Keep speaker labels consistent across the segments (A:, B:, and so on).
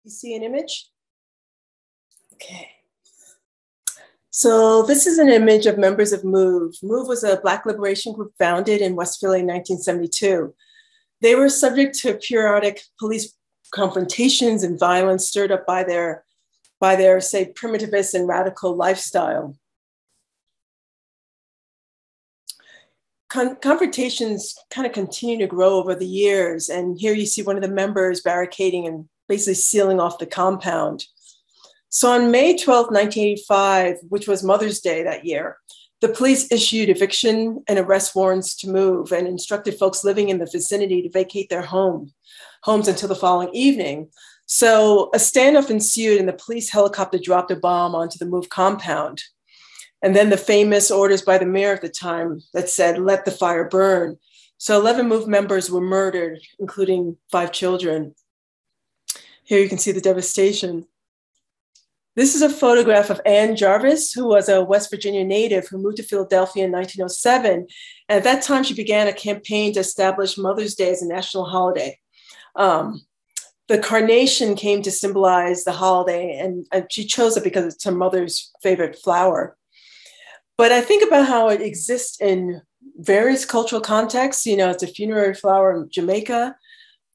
A: You see an image? Okay. So this is an image of members of MOVE. MOVE was a Black liberation group founded in West Philly in 1972. They were subject to periodic police confrontations and violence stirred up by their say, primitivist and radical lifestyle. Confrontations kind of continue to grow over the years. And here you see one of the members barricading and basically sealing off the compound. So on May 12, 1985, which was Mother's Day that year, the police issued eviction and arrest warrants to MOVE and instructed folks living in the vicinity to vacate their homes until the following evening. So a standoff ensued and the police helicopter dropped a bomb onto the MOVE compound. And then the famous orders by the mayor at the time that said, "Let the fire burn." So 11 MOVE members were murdered, including 5 children. Here you can see the devastation. This is a photograph of Ann Jarvis, who was a West Virginia native who moved to Philadelphia in 1907. And at that time, she began a campaign to establish Mother's Day as a national holiday. The carnation came to symbolize the holiday, and she chose it because it's her mother's favorite flower. But I think about how it exists in various cultural contexts. You know, it's a funerary flower in Jamaica.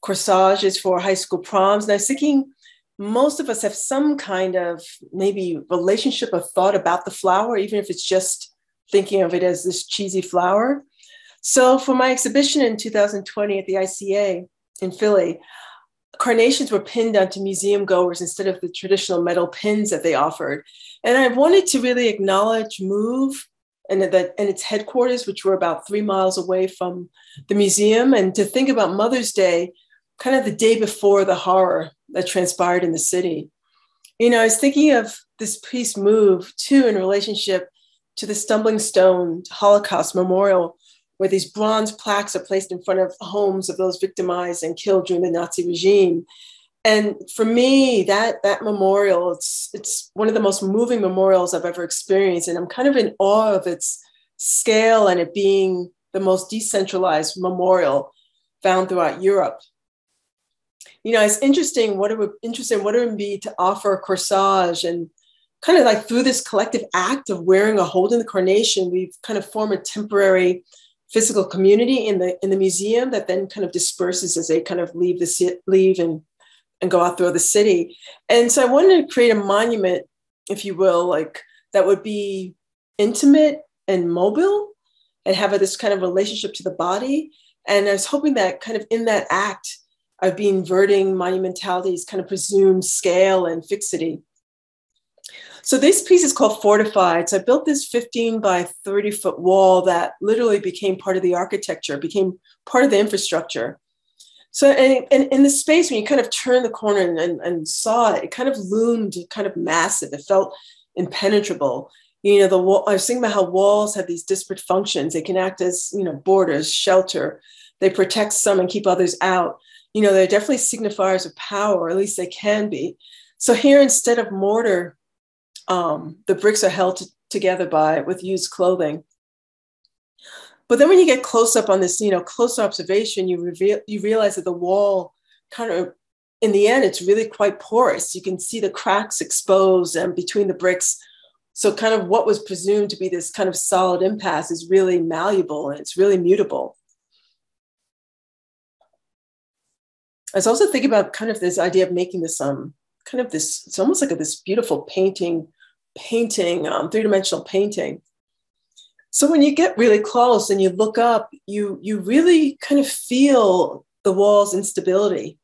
A: Corsage is for high school proms. And I was thinking most of us have some kind of maybe relationship or thought about the flower, even if it's just thinking of it as this cheesy flower. So for my exhibition in 2020 at the ICA in Philly, carnations were pinned onto museum goers instead of the traditional metal pins that they offered. And I wanted to really acknowledge MOVE and its headquarters, which were about 3 miles away from the museum, and to think about Mother's Day, kind of the day before the horror that transpired in the city. You know, I was thinking of this piece MOVE too in relationship to the Stumbling Stone Holocaust Memorial, where these bronze plaques are placed in front of homes of those victimized and killed during the Nazi regime. And for me, that memorial, it's one of the most moving memorials I've ever experienced. And I'm kind of in awe of its scale and it being the most decentralized memorial found throughout Europe. You know, it's interesting what it would be to offer a corsage, and kind of like through this collective act of wearing or holding the carnation, we've kind of formed a temporary physical community in the museum that then kind of disperses as they kind of leave and go out through the city. And so I wanted to create a monument, if you will, like that would be intimate and mobile and have this kind of relationship to the body. And I was hoping that kind of in that act, I'd be inverting monumentality's kind of presumed scale and fixity. So this piece is called Fortified. So I built this 15 by 30 foot wall that literally became part of the architecture, became part of the infrastructure. So and in the space, when you kind of turn the corner and saw it, it kind of loomed kind of massive. It felt impenetrable. You know, the wall, I was thinking about how walls have these disparate functions. They can act as, you know, borders, shelter. They protect some and keep others out. You know, they're definitely signifiers of power, or at least they can be. So here, instead of mortar, the bricks are held together with used clothing. But then when you get close up on this, you know, close observation, you realize that the wall kind of, in the end, it's really quite porous. You can see the cracks exposed and between the bricks. So kind of what was presumed to be this kind of solid impasse is really malleable and it's really mutable. I was also thinking about kind of this idea of making this kind of this, it's almost like this beautiful painting, three-dimensional painting. So when you get really close and you look up, you really kind of feel the wall's instability.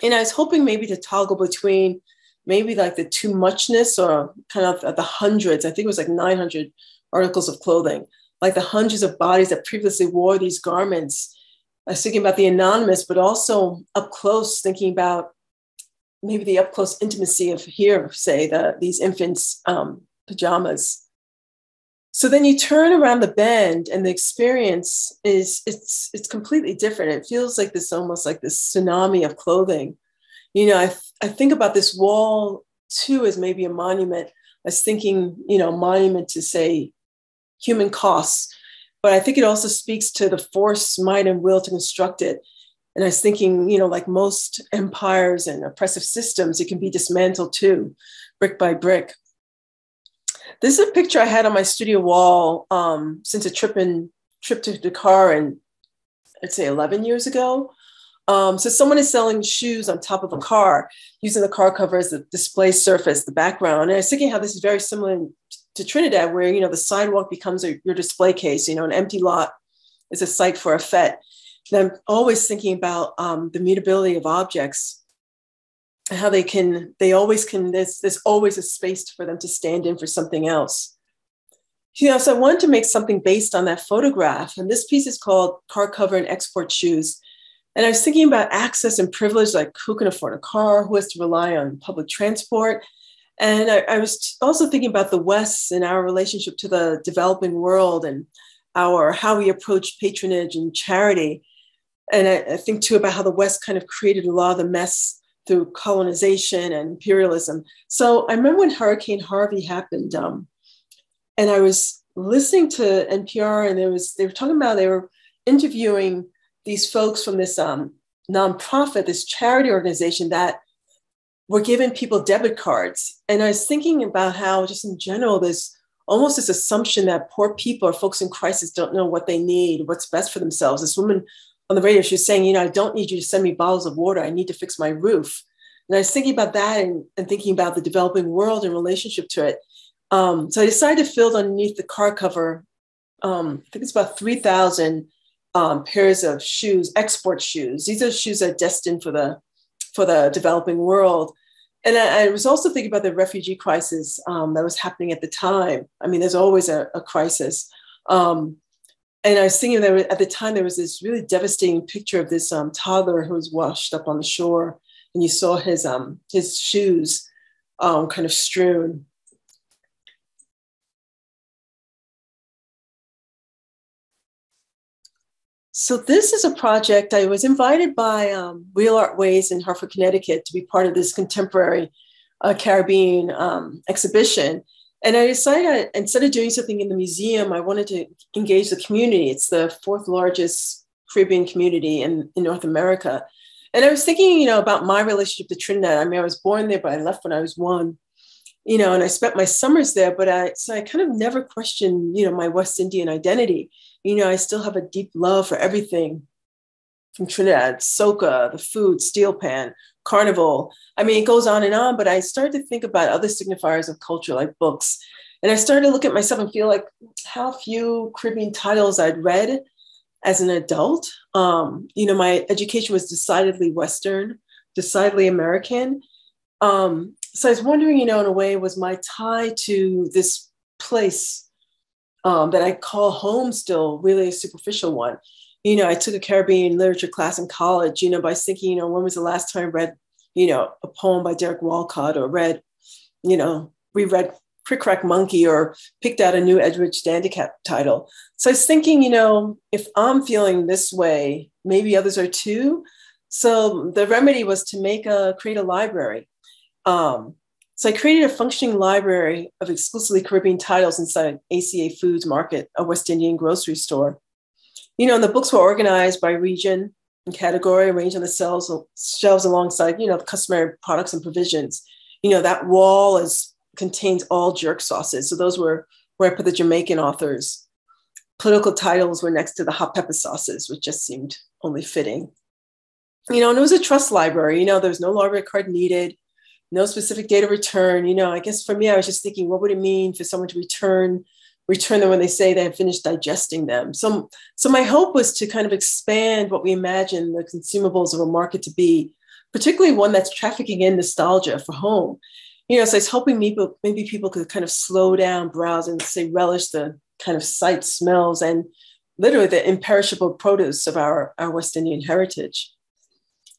A: And I was hoping maybe to toggle between maybe like the too muchness or kind of the hundreds, I think it was like 900 articles of clothing, like the hundreds of bodies that previously wore these garments. I was thinking about the anonymous, but also up close, thinking about maybe the up close intimacy of here, say, these infants' pajamas. So then you turn around the bend and the experience it's completely different. It feels like this, almost like this tsunami of clothing. You know, I think about this wall too as maybe a monument. I was thinking, you know, monument to say human costs, but I think it also speaks to the force, might, and will to construct it. And I was thinking, like most empires and oppressive systems, it can be dismantled too, brick by brick. This is a picture I had on my studio wall since a trip to Dakar, and I'd say 11 years ago. So someone is selling shoes on top of a car, using the car cover as the display surface, the background. And I was thinking how this is very similar to Trinidad, where, the sidewalk becomes your display case, an empty lot is a site for a fete. And I'm always thinking about the mutability of objects and how they always can, there's always a space for them to stand in for something else. So I wanted to make something based on that photograph. And this piece is called Car Cover and Export Shoes. And I was thinking about access and privilege, like who can afford a car, who has to rely on public transport. And I was also thinking about the West and our relationship to the developing world and how we approach patronage and charity. And I think too about how the West kind of created a lot of the mess through colonization and imperialism. So I remember when Hurricane Harvey happened, and I was listening to NPR, and they were interviewing these folks from this nonprofit, this charity organization that were giving people debit cards. And I was thinking about how just in general, there's almost this assumption that poor people or folks in crisis don't know what they need, what's best for themselves. This woman on the radio, she was saying, I don't need you to send me bottles of water. I need to fix my roof. And I was thinking about that and thinking about the developing world in relationship to it. So I decided to fill underneath the car cover, I think it's about 3,000 pairs of shoes, export shoes. These are shoes that are destined for the developing world. And I was also thinking about the refugee crisis that was happening at the time. I mean, there's always a crisis. And I was thinking that at the time, there was this really devastating picture of this toddler who was washed up on the shore. And you saw his shoes kind of strewn. So this is a project. I was invited by Real Art Ways in Hartford, Connecticut to be part of this contemporary Caribbean exhibition. And I decided instead of doing something in the museum, I wanted to engage the community. It's the fourth largest Caribbean community in North America. And I was thinking, about my relationship to Trinidad. I mean, I was born there, but I left when I was 1, and I spent my summers there, but I kind of never questioned, my West Indian identity. I still have a deep love for everything from Trinidad, soca, the food, steel pan, carnival. I mean, it goes on, but I started to think about other signifiers of culture like books. And I started to look at myself and feel like how few Caribbean titles I'd read as an adult. My education was decidedly Western, decidedly American. So I was wondering, in a way, was my tie to this place that I call home still really a superficial one? I took a Caribbean literature class in college, but I was thinking, when was the last time I read, a poem by Derek Walcott, or reread Crick Crack Monkey, or picked out a new Edwidge Dandicap title. So I was thinking, if I'm feeling this way, maybe others are too. So the remedy was to create a library. So I created a functioning library of exclusively Caribbean titles inside ACA Foods Market, a West Indian grocery store. And the books were organized by region and category, arranged on the shelves alongside, the customary products and provisions. That wall contains all jerk sauces. So those were where I put the Jamaican authors. Political titles were next to the hot pepper sauces, which just seemed only fitting. And it was a trust library. There was no library card needed, no specific date of return. I guess for me, I was just thinking, what would it mean for someone to return them when they say they have finished digesting them? So my hope was to kind of expand what we imagine the consumables of a market to be, particularly one that's trafficking in nostalgia for home. So I was hoping maybe people could kind of slow down, browse, and say relish the kind of sights, smells, and literally the imperishable produce of our West Indian heritage.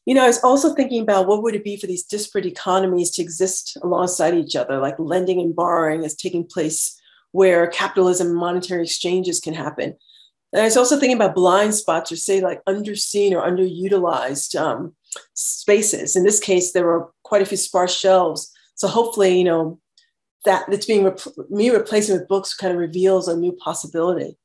A: I was also thinking about what would it be for these disparate economies to exist alongside each other, like lending and borrowing is taking place where capitalism and monetary exchanges can happen. And I was also thinking about blind spots, or say like underseen or underutilized spaces. In this case, there were quite a few sparse shelves. So hopefully, that it's being me replacing with books kind of reveals a new possibility.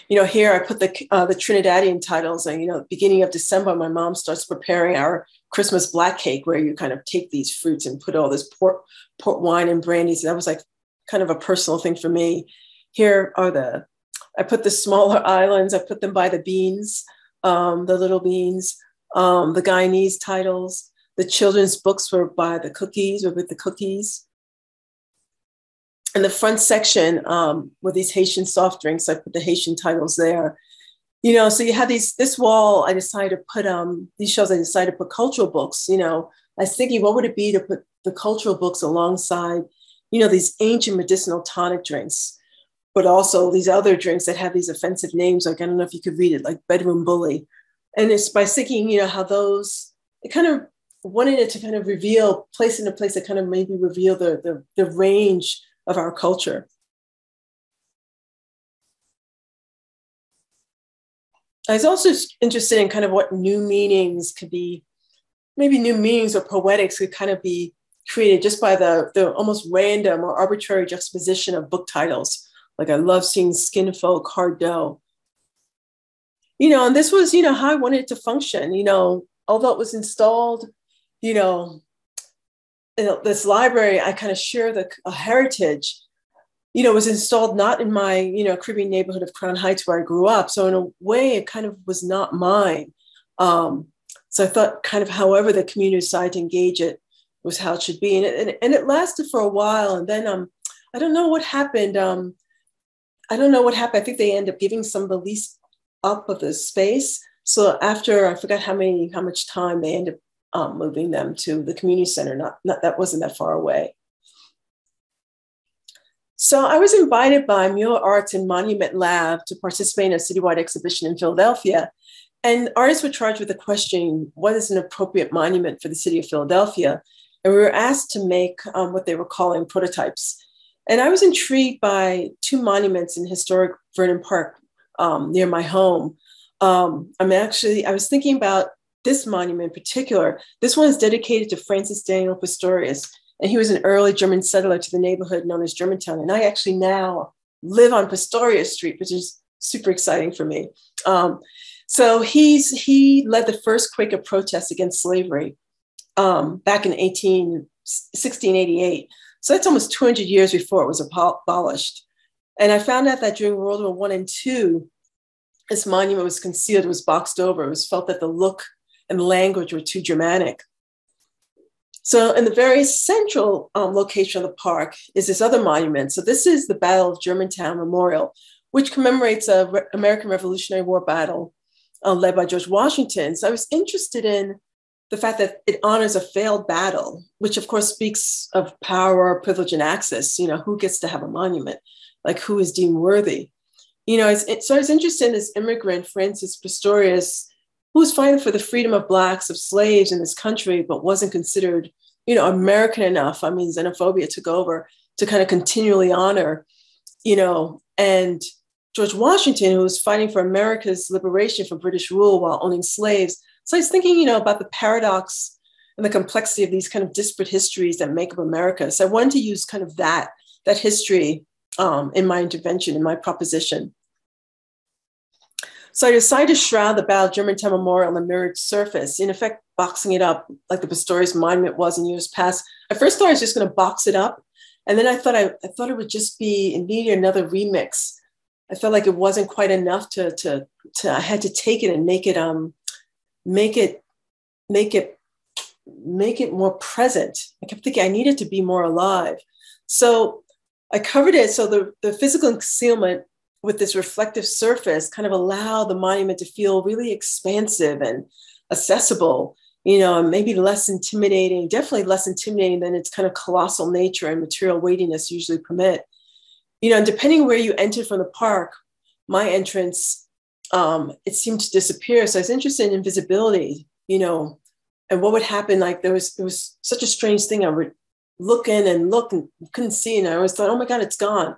A: Here I put the Trinidadian titles, and beginning of December, my mom starts preparing our Christmas black cake, where you kind of take these fruits and put all this port wine and brandies. That was like kind of a personal thing for me. Here are I put the smaller islands. I put them by the beans, the little beans, the Guyanese titles. The children's books were by the cookies, or with the cookies. And the front section with these Haitian soft drinks, I put the Haitian titles there. So you have this wall, I decided to put, these shelves, I decided to put cultural books. I was thinking, what would it be to put the cultural books alongside, these ancient medicinal tonic drinks, but also these other drinks that have these offensive names, like, I don't know if you could read it, like Bedroom Bully. And it's by thinking, how those, it kind of wanted it to kind of place in a place that kind of maybe reveal the range of our culture. I was also interested in kind of what new meanings could be, maybe new meanings or poetics could kind of be created just by the almost random or arbitrary juxtaposition of book titles. Like, I love seeing Skin Folk, Hard Dough. And this was, how I wanted it to function, although it was installed, this library, I kind of share a heritage, was installed not in my, Caribbean neighborhood of Crown Heights where I grew up. So in a way, it kind of was not mine. So I thought kind of however the community decided to engage it was how it should be. And it lasted for a while. And then I don't know what happened. I think they ended up giving some of the lease up of the space. So after, I forgot how much time, they ended up moving them to the community center. Not that wasn't that far away. So I was invited by Mural Arts and Monument Lab to participate in a citywide exhibition in Philadelphia. And artists were charged with the question, what is an appropriate monument for the city of Philadelphia? And we were asked to make what they were calling prototypes. And I was intrigued by two monuments in historic Vernon Park near my home. I was thinking about this monument in particular. This one is dedicated to Francis Daniel Pistorius, and he was an early German settler to the neighborhood known as Germantown. And I actually now live on Pistorius Street, which is super exciting for me. So he led the first Quaker protest against slavery back in 1688. So that's almost 200 years before it was abolished. And I found out that during World War I and II, this monument was concealed, it was boxed over. It was felt that the look and the language were too dramatic. So in the very central location of the park is this other monument. So this is the Battle of Germantown Memorial, which commemorates an American Revolutionary War battle led by George Washington. So I was interested in the fact that it honors a failed battle, which of course speaks of power, privilege, and access. Who gets to have a monument? Like, who is deemed worthy? So I was interested in this immigrant, Francis Pistorius, who was fighting for the freedom of Blacks, of slaves in this country, but wasn't considered, American enough. I mean, xenophobia took over to kind of continually honor, and George Washington, who was fighting for America's liberation from British rule while owning slaves. So I was thinking, about the paradox and the complexity of these kind of disparate histories that make up America. So I wanted to use kind of that history in my intervention, in my proposition. So I decided to shroud the Battle of Germantown Memorial on a mirrored surface, in effect, boxing it up like the Pistorius Monument was in years past. I first thought I was just going to box it up. And then I thought it would just be, it needed another remix. I felt like it wasn't quite enough to I had to take it and make it more present. I kept thinking I needed to be more alive. So I covered it. So the physical concealment with this reflective surface kind of allowed the monument to feel really expansive and accessible, and maybe less intimidating, definitely less intimidating than its kind of colossal nature and material weightiness usually permit. And depending where you enter from the park, my entrance, it seemed to disappear. So I was interested in invisibility, and what would happen. Like it was such a strange thing. I would look in and look and couldn't see. And I always thought, oh my God, it's gone.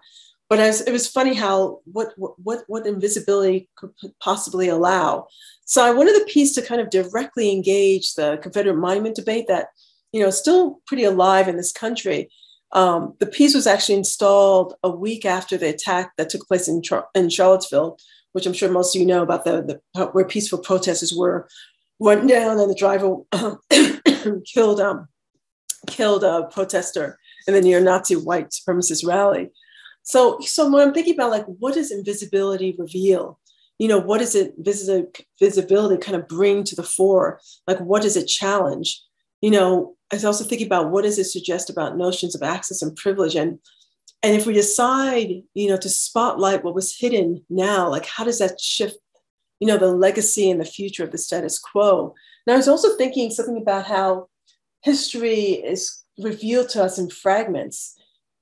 A: But it was funny how what invisibility could possibly allow. So I wanted the piece to kind of directly engage the Confederate monument debate that, is still pretty alive in this country. The piece was actually installed a week after the attack that took place in Charlottesville, which I'm sure most of you know about where peaceful protesters were run down and the driver killed a protester in the neo-Nazi white supremacist rally. So when I'm thinking about like, what does invisibility reveal? What does it visibility kind of bring to the fore? Like, what does it challenge? I was also thinking about what does it suggest about notions of access and privilege? And if we decide, to spotlight what was hidden now, like how does that shift, the legacy and the future of the status quo? And I was also thinking something about how history is revealed to us in fragments.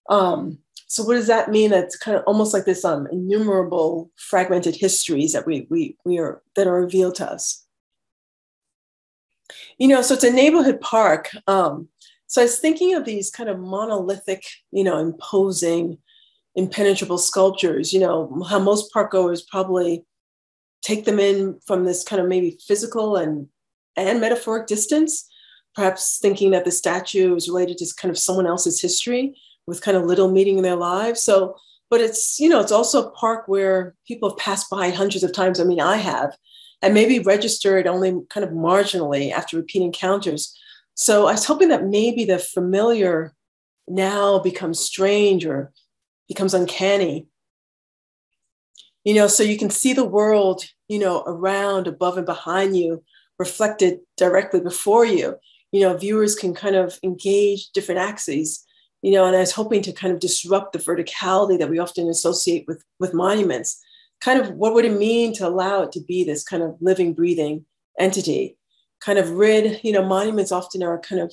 A: So what does that mean? That's kind of almost like this innumerable fragmented histories that that are revealed to us. So it's a neighborhood park. So I was thinking of these kind of monolithic, imposing, impenetrable sculptures, how most park goers probably take them in from this kind of maybe physical and metaphoric distance, perhaps thinking that the statue is related to kind of someone else's history with kind of little meaning in their lives. So, but it's, it's also a park where people have passed by hundreds of times. I mean, I have, and maybe registered only kind of marginally after repeat encounters. So I was hoping that maybe the familiar now becomes strange or becomes uncanny. So you can see the world, around, above, and behind you, reflected directly before you. Viewers can kind of engage different axes, and I was hoping to kind of disrupt the verticality that we often associate with monuments. Kind of what would it mean to allow it to be this kind of living, breathing entity? Kind of monuments often are kind of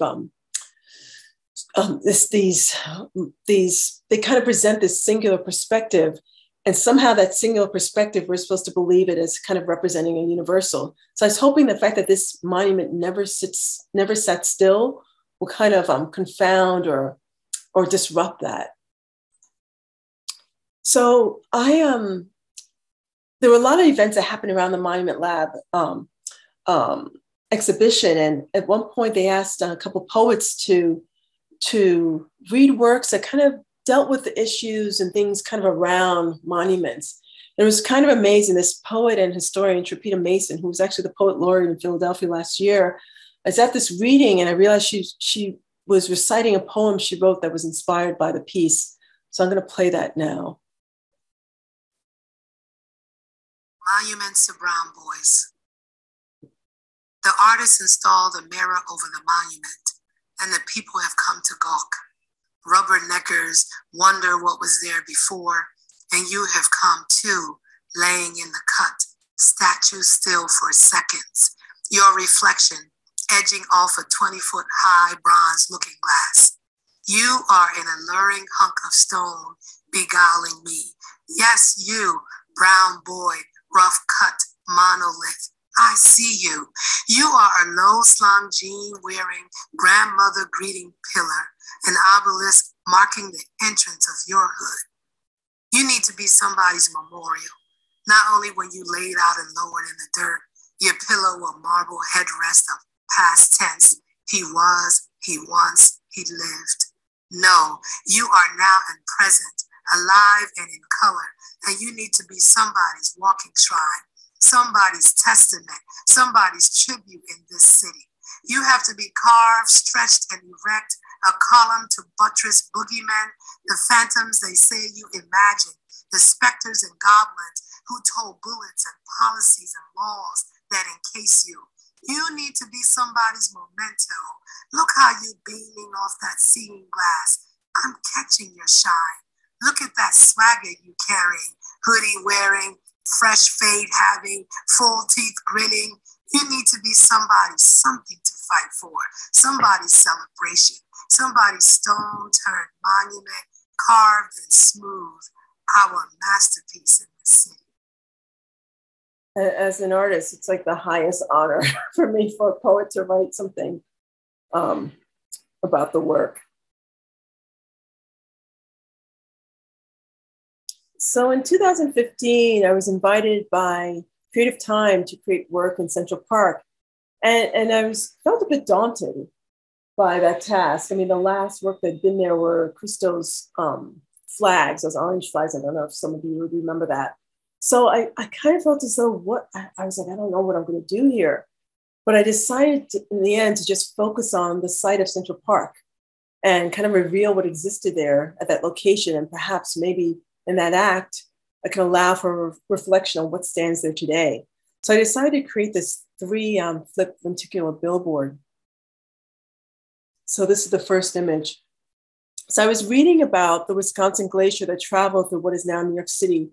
A: they kind of present this singular perspective, and somehow that singular perspective, we're supposed to believe it as kind of representing a universal. So I was hoping the fact that this monument never sat still will kind of confound or disrupt that. So there were a lot of events that happened around the Monument Lab exhibition. And at one point they asked a couple poets to read works that kind of dealt with the issues and things kind of around monuments. And it was kind of amazing. This poet and historian, Tripita Mason, who was actually the poet laureate in Philadelphia last year, I was at this reading and I realized she was reciting a poem she wrote that was inspired by the piece. So I'm going to play that now.
B: Monuments to Brown Boys. The artist installed a mirror over the monument, and the people have come to gawk. Rubberneckers wonder what was there before, and you have come too, laying in the cut, statue still for seconds. Your reflection edging off a 20-foot high bronze looking glass. You are an alluring hunk of stone beguiling me. Yes, you, brown boy, rough cut monolith. I see you. You are a low-slung jean-wearing grandmother greeting pillar, an obelisk marking the entrance of your hood. You need to be somebody's memorial, not only when you laid out and lowered in the dirt, your pillow a marble headrest of past tense. He was, he once, he lived. No, you are now and present, alive and in color, and you need to be somebody's walking shrine, somebody's testament, somebody's tribute in this city. You have to be carved, stretched, and erect, a column to buttress boogeymen, the phantoms they say you imagine, the specters and goblins who told bullets and policies and laws that encase you. You need to be somebody's memento. Look how you beaming off that seeing glass. I'm catching your shine. Look at that swagger you carrying, hoodie wearing, fresh fade having, full teeth grinning. You need to be somebody's something to fight for, somebody's celebration, somebody's stone-turned monument, carved and smooth, our masterpiece in the city.
A: As an artist, it's like the highest honor for me for a poet to write something about the work. So in 2015, I was invited by Creative Time to create work in Central Park. And I felt a bit daunted by that task. I mean, the last work that had been there were Christo's flags, those orange flags. I don't know if some of you would remember that. So I kind of felt as though I was like, I don't know what I'm going to do here. But I decided in the end to just focus on the site of Central Park and kind of reveal what existed there at that location. And perhaps maybe in that act, I can allow for reflection on what stands there today. So I decided to create this 3-flip lenticular billboard. So this is the first image. So I was reading about the Wisconsin glacier that traveled through what is now New York City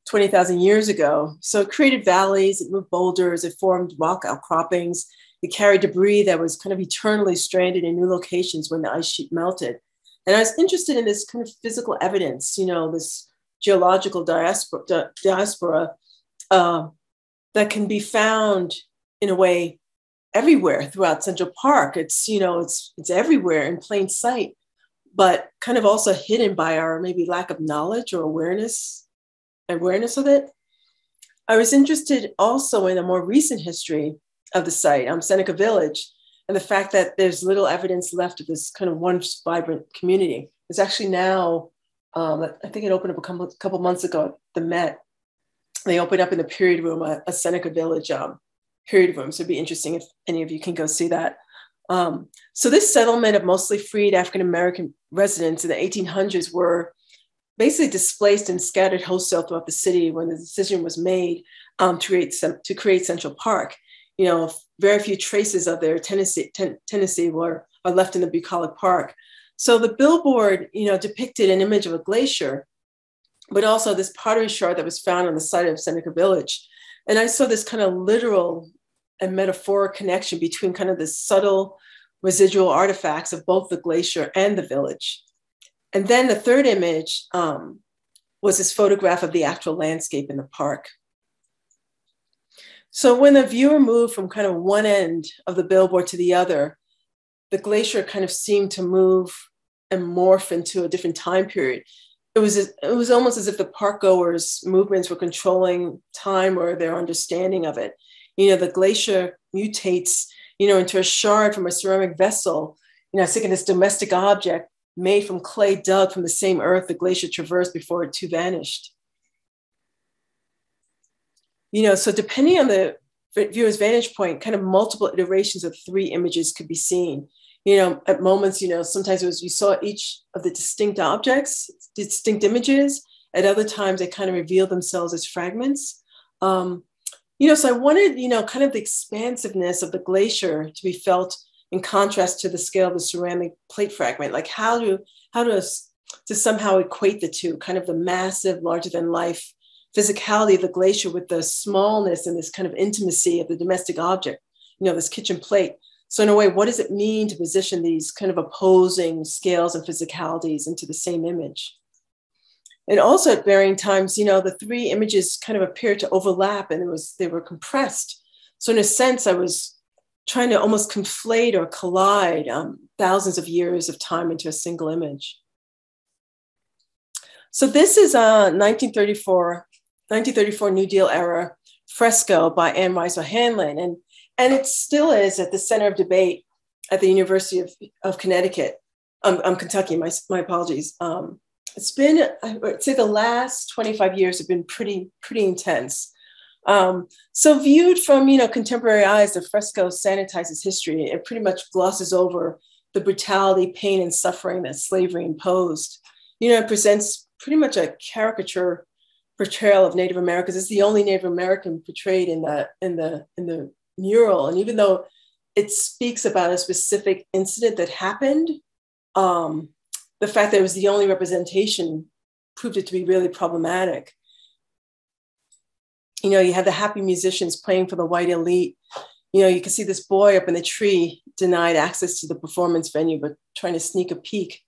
A: 20,000 years ago. So it created valleys, it moved boulders, it formed rock outcroppings, it carried debris that was kind of eternally stranded in new locations when the ice sheet melted. And I was interested in this kind of physical evidence, this geological diaspora that can be found in a way everywhere throughout Central Park. It's everywhere in plain sight, but kind of also hidden by our maybe lack of knowledge or awareness of it. I was interested also in a more recent history of the site, Seneca Village, and the fact that there's little evidence left of this kind of once vibrant community. It's actually now, I think it opened up a couple months ago at the Met. They opened up in the period room, a Seneca Village period room. So it'd be interesting if any of you can go see that. So this settlement of mostly freed African-American residents in the 1800s were basically displaced and scattered wholesale throughout the city when the decision was made to create Central Park. Very few traces of their tenancy are left in the bucolic park. So the billboard, depicted an image of a glacier, but also this pottery shard that was found on the site of Seneca Village. And I saw this kind of literal and metaphoric connection between kind of the subtle residual artifacts of both the glacier and the village. And then the third image was this photograph of the actual landscape in the park. So when the viewer moved from kind of one end of the billboard to the other, the glacier kind of seemed to move and morph into a different time period. It was almost as if the park goers' movements were controlling time or their understanding of it. The glacier mutates, into a shard from a ceramic vessel. I was thinking this domestic object made from clay dug from the same earth the glacier traversed before it too vanished. So depending on the viewer's vantage point, kind of multiple iterations of 3 images could be seen. At moments, sometimes you saw each of the distinct objects, distinct images. At other times, they kind of revealed themselves as fragments. So I wanted, kind of the expansiveness of the glacier to be felt in contrast to the scale of the ceramic plate fragment, like how to somehow equate the two, kind of the massive, larger than life physicality of the glacier with the smallness and this kind of intimacy of the domestic object, this kitchen plate. So in a way, what does it mean to position these kind of opposing scales and physicalities into the same image? And also at varying times, the 3 images kind of appeared to overlap and they were compressed. So in a sense, I was trying to almost conflate or collide thousands of years of time into a single image. So this is a 1934 New Deal era fresco by Anne Rice O'Hanlon. And it still is at the center of debate at the University of Connecticut, Kentucky, my apologies. It's been, I would say the last 25 years have been pretty intense. So viewed from, contemporary eyes, the fresco sanitizes history. It pretty much glosses over the brutality, pain, and suffering that slavery imposed. It presents pretty much a caricature portrayal of Native Americans. It's the only Native American portrayed in the mural. And even though it speaks about a specific incident that happened, the fact that it was the only representation proved it to be really problematic. You have the happy musicians playing for the white elite. You can see this boy up in the tree denied access to the performance venue, but trying to sneak a peek.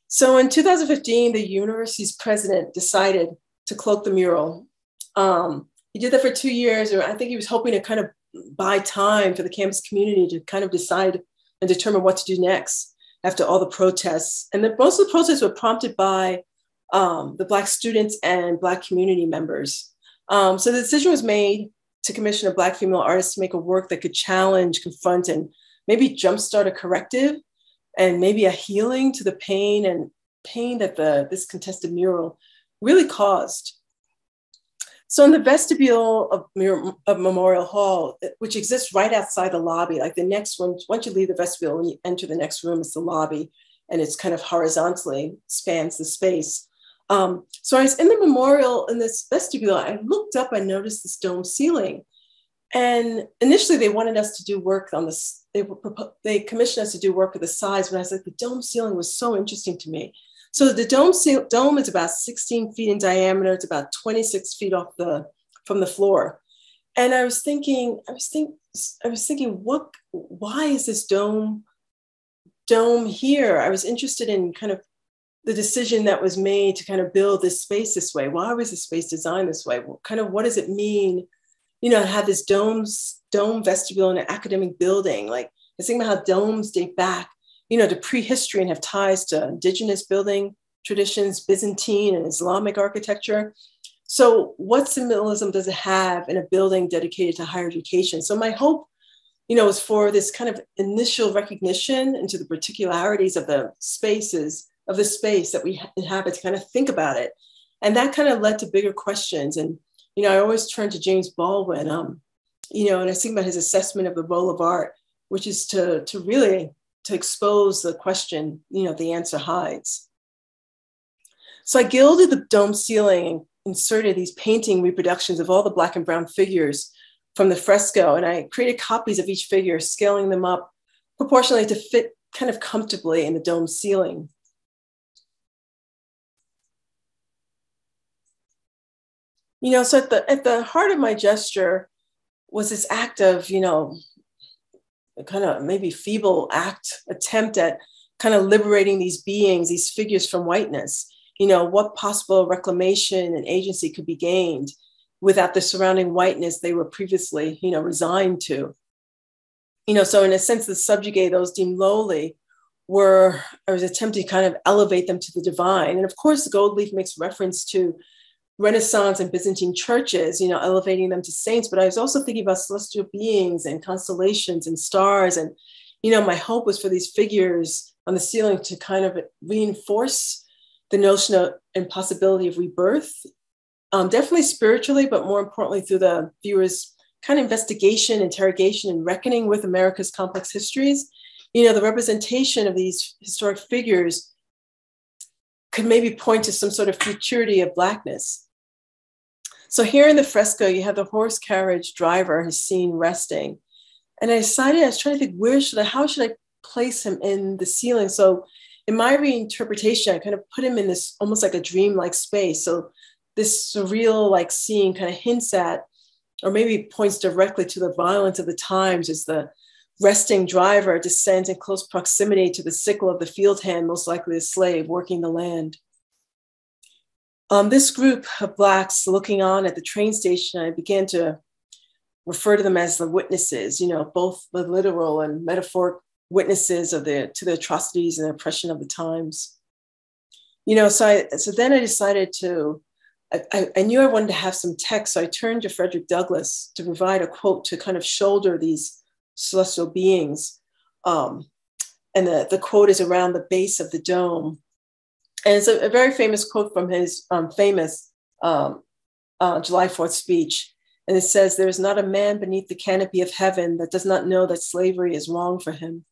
A: So in 2015, the university's president decided to cloak the mural. He did that for 2 years, or I think he was hoping to kind of buy time for the campus community to kind of decide and determine what to do next after all the protests. And most of the protests were prompted by the Black students and Black community members. So the decision was made to commission a Black female artist to make a work that could challenge, confront, and maybe jumpstart a corrective and maybe a healing to the pain that this contested mural really caused. So in the vestibule of Memorial Hall, which exists right outside the lobby, like the next one, once you leave the vestibule, when you enter the next room, it's the lobby, and it's kind of horizontally spans the space. So I was in the memorial in this vestibule, I looked up, I noticed this dome ceiling. And initially they wanted us to do work on this, they commissioned us to do work with the sides, but I was like, the dome ceiling was so interesting to me. So the dome is about 16 feet in diameter. It's about 26 feet from the floor. And I was thinking, why is this dome here? I was interested in kind of the decision that was made to kind of build this space this way. Why was the space designed this way? Kind of what does it mean, to have this dome vestibule in an academic building? Like, I think about how domes date back, to prehistory and have ties to indigenous building traditions, Byzantine and Islamic architecture. So what symbolism does it have in a building dedicated to higher education? So my hope, was for this kind of initial recognition into the particularities of the space that we inhabit, to kind of think about it. And that kind of led to bigger questions. And, I always turn to James Baldwin, and I think about his assessment of the role of art, which is to really expose the question, the answer hides. So I gilded the dome ceiling and inserted these painting reproductions of all the Black and brown figures from the fresco. And I created copies of each figure, scaling them up proportionally to fit kind of comfortably in the dome ceiling. So at the heart of my gesture was this act of, kind of maybe feeble attempt at kind of liberating these beings, these figures from whiteness. What possible reclamation and agency could be gained without the surrounding whiteness they were previously, resigned to. So in a sense, the subjugate, those deemed lowly, I was attempting to kind of elevate them to the divine. And of course, the gold leaf makes reference to Renaissance and Byzantine churches, elevating them to saints. But I was also thinking about celestial beings and constellations and stars. And, my hope was for these figures on the ceiling to kind of reinforce the notion of and possibility of rebirth, definitely spiritually, but more importantly through the viewer's kind of investigation, interrogation, and reckoning with America's complex histories. The representation of these historic figures could maybe point to some sort of futurity of Blackness. So here in the fresco, you have the horse carriage driver, his scene resting. And I was trying to think, how should I place him in the ceiling? So in my reinterpretation, I kind of put him in this almost like a dreamlike space. So this surreal like scene kind of hints at, or maybe points directly to the violence of the times as the resting driver descends in close proximity to the sickle of the field hand, most likely a slave working the land. This group of Blacks looking on at the train station, I began to refer to them as the witnesses, both the literal and metaphoric witnesses to the atrocities and oppression of the times. So then I decided I knew I wanted to have some text, so I turned to Frederick Douglass to provide a quote to kind of shoulder these celestial beings. And the quote is around the base of the dome. And it's a very famous quote from his famous July 4th speech. And it says, "There is not a man beneath the canopy of heaven that does not know that slavery is wrong for him."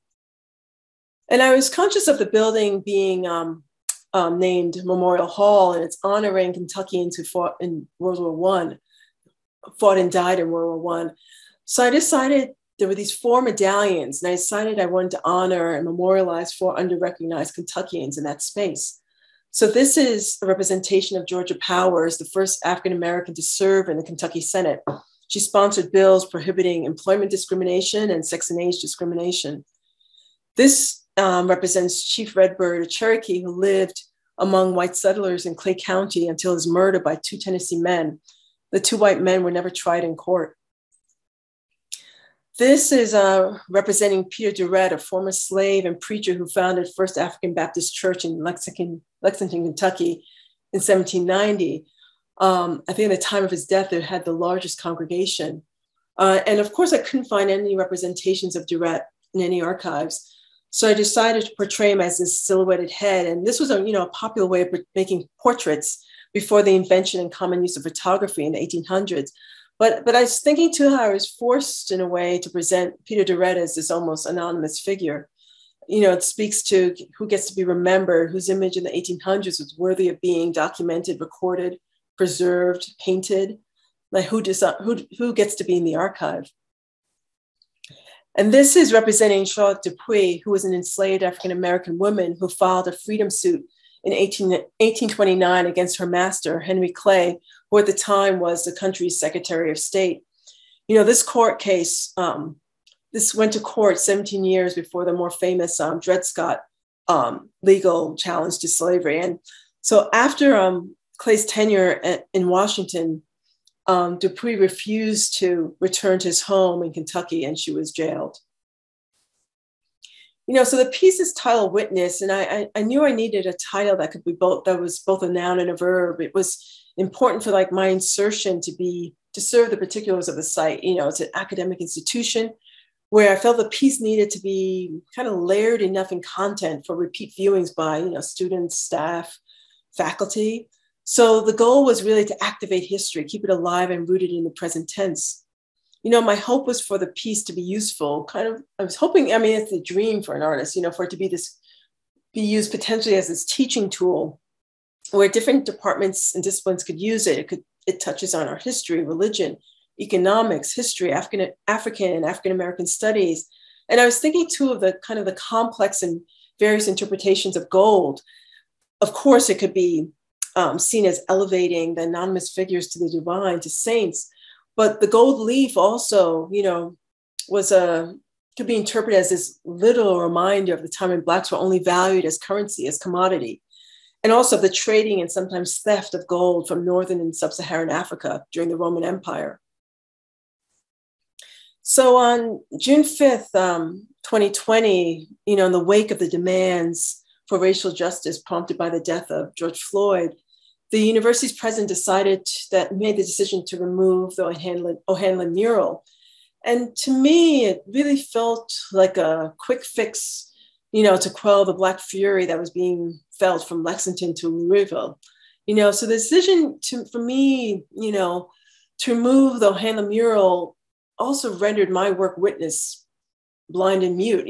A: And I was conscious of the building being named Memorial Hall, and it's honoring Kentuckians who fought in World War I, fought and died in World War I. So I decided there were these 4 medallions, and I decided I wanted to honor and memorialize 4 under-recognized Kentuckians in that space. So this is a representation of Georgia Powers, the first African-American to serve in the Kentucky Senate. She sponsored bills prohibiting employment discrimination and sex and age discrimination. This represents Chief Redbird, a Cherokee who lived among white settlers in Clay County until his murder by 2 Tennessee men. The 2 white men were never tried in court. This is representing Peter Durrett, a former slave and preacher who founded First African Baptist Church in Lexington, Kentucky in 1790. I think at the time of his death, it had the largest congregation. And of course, I couldn't find any representations of Durrett in any archives. So I decided to portray him as this silhouetted head. And this was a popular way of making portraits before the invention and common use of photography in the 1800s. But I was thinking too how I was forced in a way to present Peter Dorette as this almost anonymous figure. It speaks to who gets to be remembered, whose image in the 1800s was worthy of being documented, recorded, preserved, painted, like who gets to be in the archive. And this is representing Charlotte Dupuy, who was an enslaved African-American woman who filed a freedom suit in 1829 against her master, Henry Clay, who at the time was the country's Secretary of State. This court case, this went to court 17 years before the more famous Dred Scott legal challenge to slavery. And so after Clay's tenure in Washington, Dupuy refused to return to his home in Kentucky, and she was jailed. So the piece is titled Witness, and I knew I needed a title that could be that was both a noun and a verb. It was important for my insertion to serve the particulars of the site. It's an academic institution where I felt the piece needed to be kind of layered enough in content for repeat viewings by students, staff, faculty. So the goal was really to activate history, keep it alive and rooted in the present tense. My hope was for the piece to be useful. I was hoping, it's a dream for an artist, for it to be used potentially as this teaching tool where different departments and disciplines could use it. It touches on our history, religion, economics, history, African and African-American studies. And I was thinking too of the kind of the complex and various interpretations of gold. Of course, it could be seen as elevating the anonymous figures to the divine, to saints. But the gold leaf also, could be interpreted as this literal reminder of the time when Blacks were only valued as currency, as commodity, and also the trading and sometimes theft of gold from Northern and Sub-Saharan Africa during the Roman Empire. So on June 5th, 2020, in the wake of the demands for racial justice prompted by the death of George Floyd, the university's president made the decision to remove the O'Hanlon mural. And to me, it really felt like a quick fix, to quell the Black fury that was being felt from Lexington to Louisville. So the decision for me, to remove the O'Hanlon mural also rendered my work Witness blind and mute.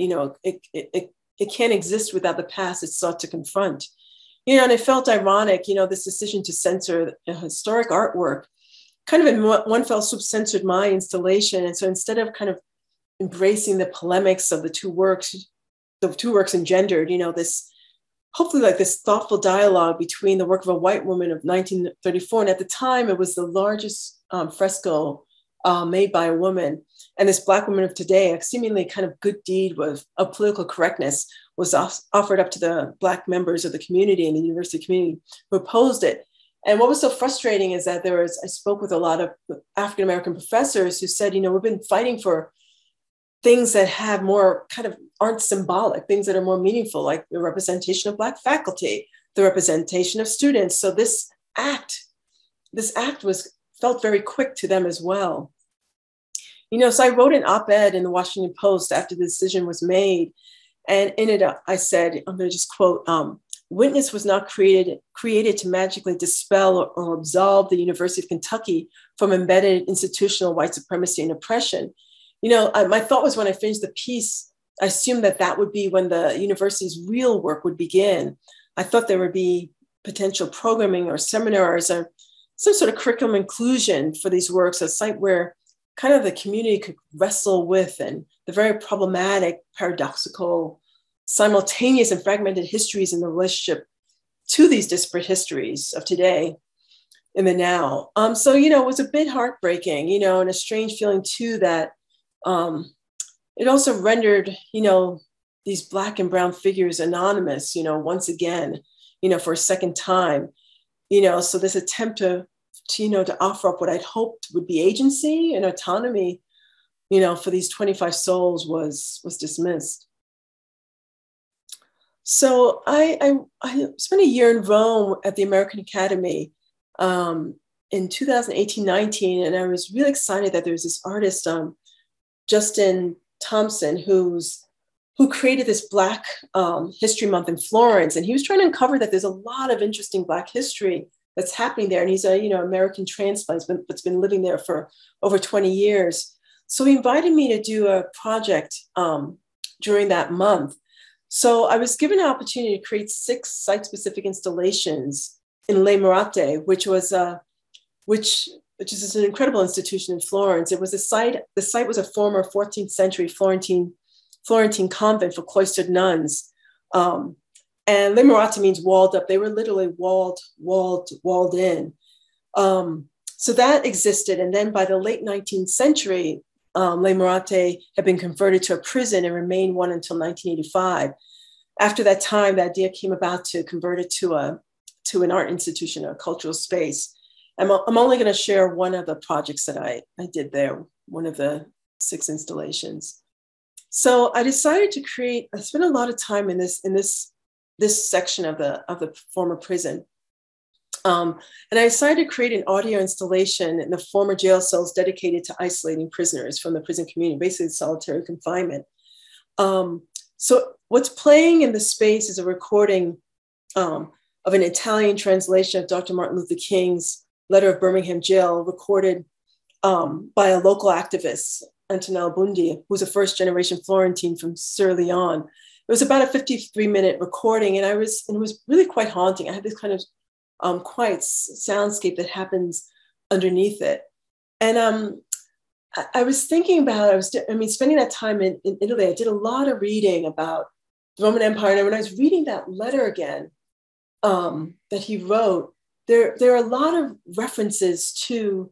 A: It can't exist without the past it sought to confront. And it felt ironic, this decision to censor a historic artwork kind of in one fell swoop censored my installation. And so instead of kind of embracing the polemics of the two works engendered, this hopefully this thoughtful dialogue between the work of a white woman of 1934. And at the time, it was the largest fresco made by a woman. And this Black woman of today, a seemingly kind of good deed of political correctness, was offered up to the Black members of the community and the university community who opposed it. And what was so frustrating is that I spoke with a lot of African-American professors who said, we've been fighting for things that have more aren't symbolic, things that are more meaningful, like the representation of Black faculty, the representation of students. So this act felt very quick to them as well. So I wrote an op-ed in the Washington Post after the decision was made. And in it, I said, I'm going to just quote, Witness was not created to magically dispel or absolve the University of Kentucky from embedded institutional white supremacy and oppression. My thought was when I finished the piece, I assumed that would be when the university's real work would begin. I thought there would be potential programming or seminars or some sort of curriculum inclusion for these works, a site where kind of the community could wrestle with and the very problematic, paradoxical, simultaneous and fragmented histories in the relationship to these disparate histories of today in the now. So, it was a bit heartbreaking, and a strange feeling too that it also rendered, these Black and brown figures anonymous, once again, for a second time, so this attempt to offer up what I'd hoped would be agency and autonomy, for these 25 souls was dismissed. So I spent a year in Rome at the American Academy in 2018-19, and I was really excited that there was this artist, Justin Thompson, who created this Black History Month in Florence, and he was trying to uncover that there's a lot of interesting Black history that's happening there. And he's a, American transplant, but's been living there for over 20 years. So he invited me to do a project during that month. So I was given an opportunity to create 6 site-specific installations in Le Murate, which is an incredible institution in Florence. It was a site. The site was a former 14th century Florentine convent for cloistered nuns. And Le Murate means walled up. They were literally walled in. So that existed. And then by the late 19th century, Le Murate had been converted to a prison and remained one until 1985. After that time, the idea came about to convert it to an art institution, a cultural space. I'm only going to share one of the projects that I did there, one of the 6 installations. So I decided to create. I spent a lot of time in this section of the former prison, and I decided to create an audio installation in the former jail cells dedicated to isolating prisoners from the prison community, basically solitary confinement. So what's playing in the space is a recording of an Italian translation of Dr. Martin Luther King's letter of Birmingham jail, recorded by a local activist, Antonella Bundi, who's a first-generation Florentine from Sierra Leone. It was about a 53-minute recording, and it was really quite haunting. I had this kind of quiet soundscape that happens underneath it. And I was thinking about, spending that time in Italy, I did a lot of reading about the Roman Empire. And when I was reading that letter again that he wrote, there are a lot of references to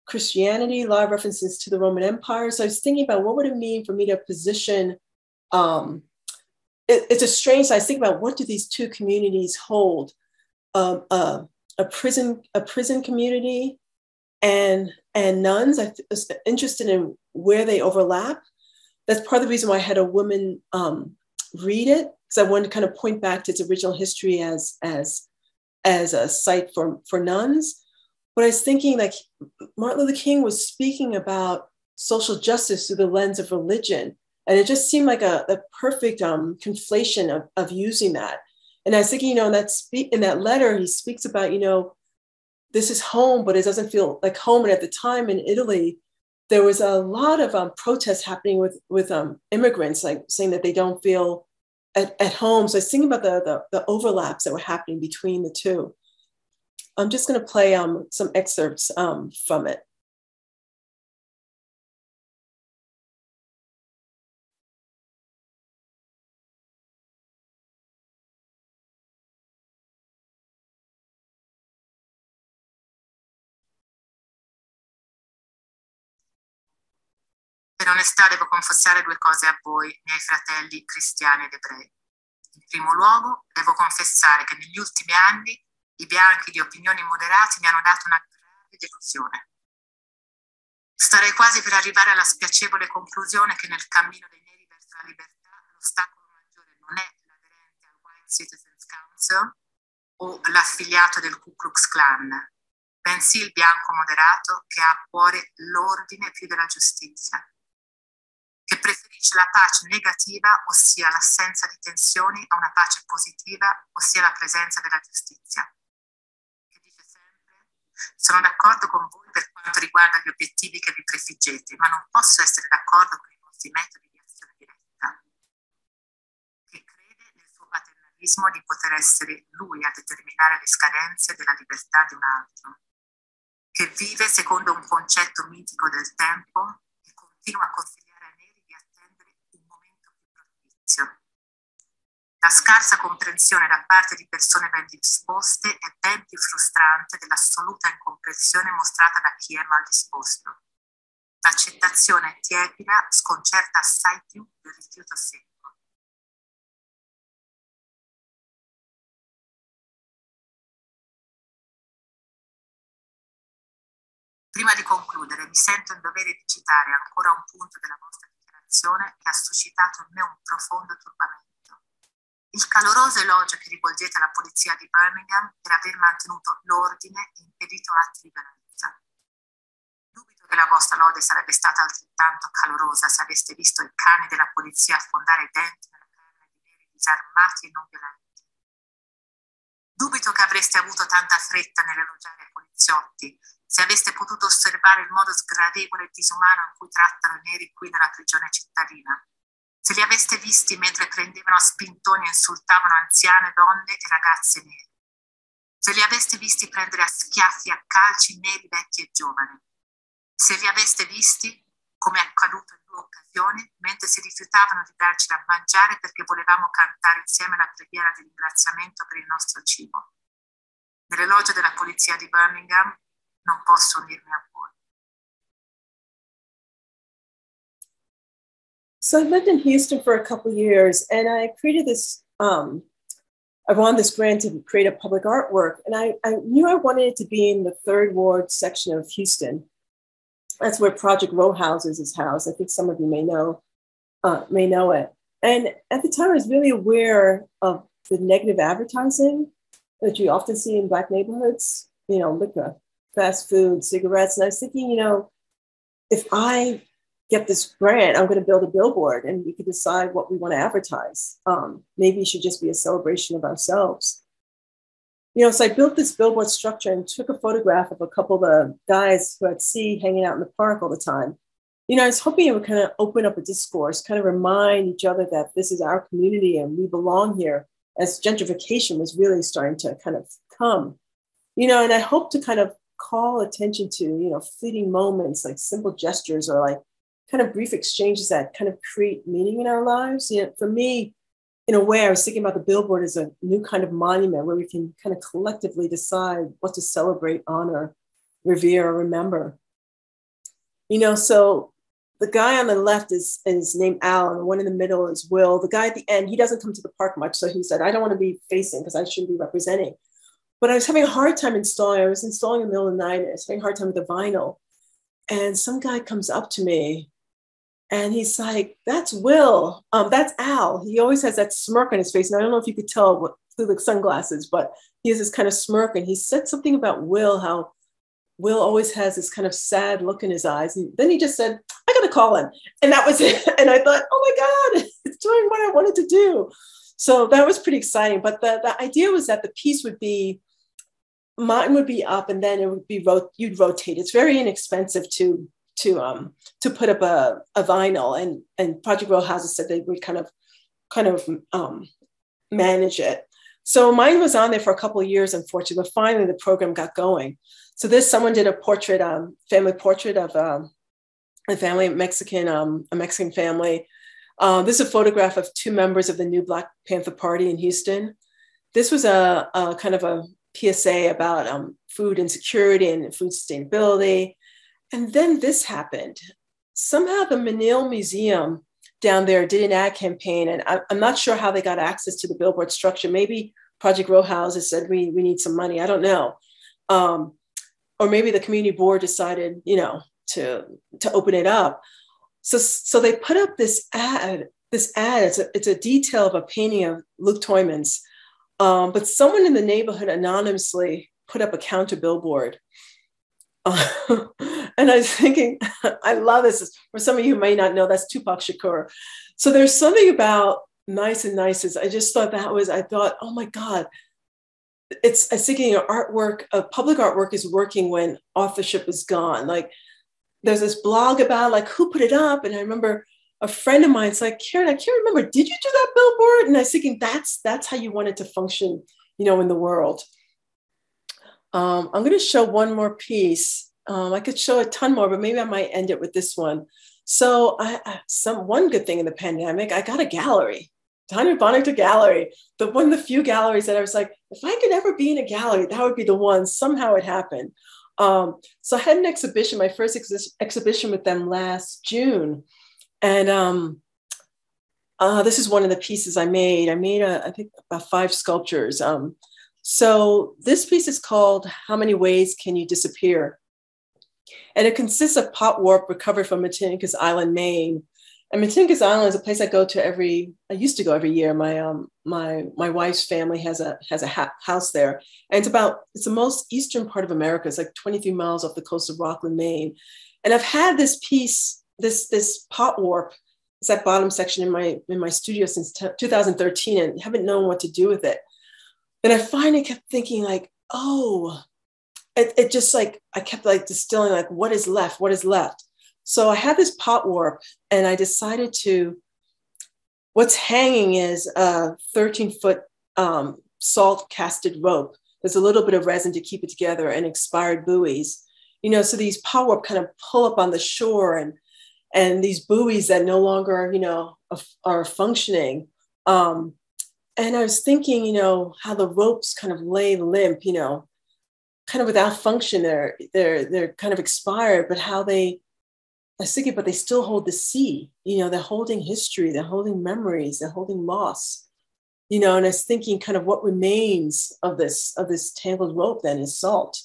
A: Christianity, a lot of references to the Roman Empire. So I was thinking about what would it mean for me to position, it's a strange, so I was thinking about what do these 2 communities hold, a prison community and nuns. I was interested in where they overlap. That's part of the reason why I had a woman read it, because I wanted to kind of point back to its original history as a site for nuns. But I was thinking, like, Martin Luther King was speaking about social justice through the lens of religion. And it just seemed like a perfect conflation of using that. And I was thinking, in that letter, he speaks about, this is home, but it doesn't feel like home. And at the time in Italy, there was a lot of protests happening with immigrants, like saying that they don't feel at home. So I was thinking about the overlaps that were happening between the 2. I'm just going to play some excerpts from it.
B: Per onestà devo confessare 2 cose a voi, miei fratelli cristiani ed ebrei. In primo luogo, devo confessare che negli ultimi anni i bianchi di opinioni moderate mi hanno dato una grave delusione. Starei quasi per arrivare alla spiacevole conclusione che nel cammino dei neri verso la libertà l'ostacolo maggiore non è l'aderente al White Citizens Council o l'affiliato del Ku Klux Klan, bensì il bianco moderato che ha a cuore l'ordine più della giustizia, che preferisce la pace negativa, ossia l'assenza di tensioni, a una pace positiva, ossia la presenza della giustizia. Che dice sempre: sono d'accordo con voi per quanto riguarda gli obiettivi che vi prefiggete, ma non posso essere d'accordo con i vostri metodi di azione diretta. Che crede nel suo paternalismo di poter essere lui a determinare le scadenze della libertà di un altro. Che vive secondo un concetto mitico del tempo e continua a consigliare ai neri di attendere un momento più propizio. La scarsa comprensione da parte di persone ben disposte è ben più frustrante dell'assoluta incomprensione mostrata da chi è mal disposto. L'accettazione tiepida sconcerta assai più del rifiuto secco. Prima di concludere, mi sento in dovere di citare ancora un punto della vostra dichiarazione che ha suscitato in me un profondo turbamento. Il caloroso elogio che rivolgete alla polizia di Birmingham per aver mantenuto l'ordine e impedito atti di violenza. Dubito che la vostra lode sarebbe stata altrettanto calorosa se aveste visto i cani della polizia affondare i denti nella carne di neri disarmati e non violenti. Dubito che avreste avuto tanta fretta nell'elogiare i poliziotti, se aveste potuto osservare il modo sgradevole e disumano in cui trattano i neri qui nella prigione cittadina, se li aveste visti mentre prendevano a spintoni e insultavano anziane, donne e ragazze nere, se li aveste visti prendere a schiaffi e a calci neri, vecchi e giovani, se li aveste visti, come è accaduto in 2 occasioni, mentre si rifiutavano di darci da mangiare perché volevamo cantare insieme la preghiera di ringraziamento per il nostro cibo. Nell'elogio della polizia di Birmingham non posso unirmi a voi.
A: So I lived in Houston for a couple of years, and I created this, I won this grant to create a public artwork, and I knew I wanted it to be in the 3rd Ward section of Houston. That's where Project Row Houses is housed. I think some of you may know it. And at the time, I was really aware of the negative advertising that you often see in Black neighborhoods, you know, liquor, fast food, cigarettes. And I was thinking, you know, if I get this grant, I'm going to build a billboard and we could decide what we want to advertise. Maybe it should just be a celebration of ourselves. You know, so I built this billboard structure and took a photograph of a couple of the guys who I'd see hanging out in the park all the time. You know, I was hoping it would kind of open up a discourse, kind of remind each other that this is our community and we belong here, as gentrification was really starting to kind of come. You know, and I hope to kind of call attention to, you know, fleeting moments, like simple gestures or like kind of brief exchanges that kind of create meaning in our lives. You know, for me, in a way, I was thinking about the billboard as a new kind of monument where we can kind of collectively decide what to celebrate, honor, revere, or remember. You know, so the guy on the left is named Al, and the one in the middle is Will. The guy at the end, he doesn't come to the park much, so he said, I don't want to be facing because I shouldn't be representing. But I was having a hard time installing. I was installing in the middle of the night, and I was having a hard time with the vinyl. And some guy comes up to me, and he's like, that's Will. That's Al. He always has that smirk on his face. And I don't know if you could tell through the sunglasses, but he has this kind of smirk. And he said something about Will, how Will always has this kind of sad look in his eyes. And then he just said, I got to call him. And that was it. And I thought, oh my God, it's doing what I wanted to do. So that was pretty exciting. But the idea was that the piece would be, mine would be up and then it would be, you'd rotate. It's very inexpensive to put up a vinyl, and Project Row Houses said they would kind of manage it. So mine was on there for a couple of years, unfortunately, but finally the program got going. So someone did a portrait, family portrait of a family, a Mexican family. This is a photograph of 2 members of the new Black Panther Party in Houston. This was a kind of a PSA about food insecurity and food sustainability. And then this happened. Somehow the Menil Museum down there did an ad campaign, and I'm not sure how they got access to the billboard structure. Maybe Project Row Houses said, we need some money. I don't know. Or maybe the community board decided, you know, to open it up. So they put up this ad. It's a detail of a painting of Luke Toyman's. But someone in the neighborhood anonymously put up a counter billboard. And I was thinking, I love this. For some of you who may not know, that's Tupac Shakur. So there's something about nice and nices. I just thought I thought, oh my God, I was thinking public artwork is working when authorship is gone. Like there's this blog about like who put it up. And I remember a friend of mine's like, Karyn, I can't remember, did you do that billboard? And I was thinking, that's how you want it to function, you know, in the world. I'm going to show one more piece. I could show a ton more, but maybe I might end it with this one. So one good thing in the pandemic, I got a gallery, Tanya Bonington Gallery, one of the few galleries that I was like, if I could ever be in a gallery, that would be the one. Somehow it happened. So I had an exhibition, my first exhibition with them last June. And this is one of the pieces I made. I made, I think, about 5 sculptures. So this piece is called How Many Ways Can You Disappear? And it consists of pot warp recovered from Matinicus Island, Maine. And Matinicus Island is a place I used to go every year. My wife's family has a house there. And it's the most eastern part of America. It's like 23 miles off the coast of Rockland, Maine. And I've had this piece, this pot warp, it's that bottom section in my studio since 2013 and haven't known what to do with it. And I finally kept thinking like, oh, it just like, I kept like distilling like, what is left? What is left? So I had this pot warp and I decided to, what's hanging is a 13-foot salt casted rope. There's a little bit of resin to keep it together and expired buoys. So these pot warp kind of pull up on the shore and these buoys that no longer, are functioning. And I was thinking, how the ropes kind of lay limp, kind of without function. They're kind of expired, but I was thinking, but they still hold the sea. They're holding history, they're holding memories, they're holding loss. And I was thinking, kind of what remains of this tangled rope then is salt.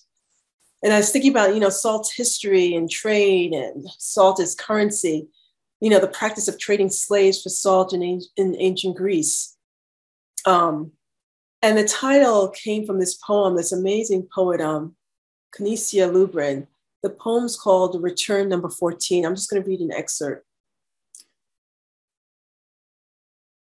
A: And I was thinking about, salt's history and trade, and salt as currency. The practice of trading slaves for salt in ancient Greece. And the title came from this poem, this amazing poet, Canisia Lubrin. The poem's called Return Number 14. I'm just going to read an excerpt.